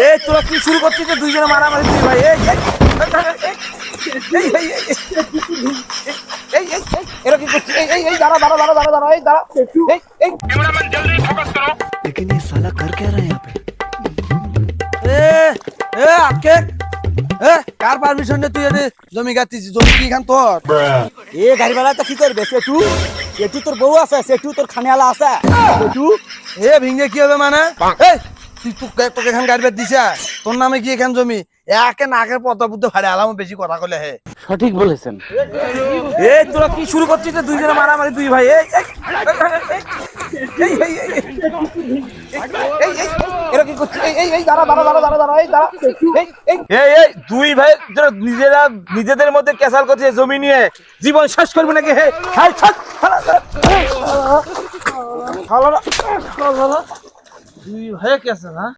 এই তোরা কি শুরু করছিস যে দুইজনে মারামারি তুই ভাই এরা কি করছিস এই দাঁড়া দাঁড়া দাঁড়া দাঁড়া দাঁড়া এই দাঁড়া এই कैमरामैन जल्दी फोकस करो। लेकिन ये साला कर क्या रहा है यहाँ पे? এ আকে কার পারমিশন নে তুই এনে জমি গাচ্ছিস জমি কি খান তোর এ গাড়িওয়ালা তো কি করবে সেটু সেটু তোর বউ আছে সেটু তোর খানেওয়ালা আছে সেটু এ ভিঙ্গে কি হবে মানে এই তুই তোকে এখান গাড়ি বের দিছে তোর নামে কি এখান জমি একে নাকের পদ্মা বুদ্ধ ভাড়ে আলাম বেশি কথা কলে হে সঠিক বলেছেন। এই তোরা কি শুরু করছিস যে দুইজনে মারামারি তুই ভাই এরা কি করছিস এই দাঁড়া দাঁড়া দাঁড়া দাঁড়া দাঁড়া এই দাঁড়া এই দুই ভাই তোরা নিজেরা নিজেদের মধ্যে কেসাল করছিস জমি নিয়ে জীবন শেষ করবে নাকি হে হাই ছাড় দুই ভাই কেসাল হ্যাঁ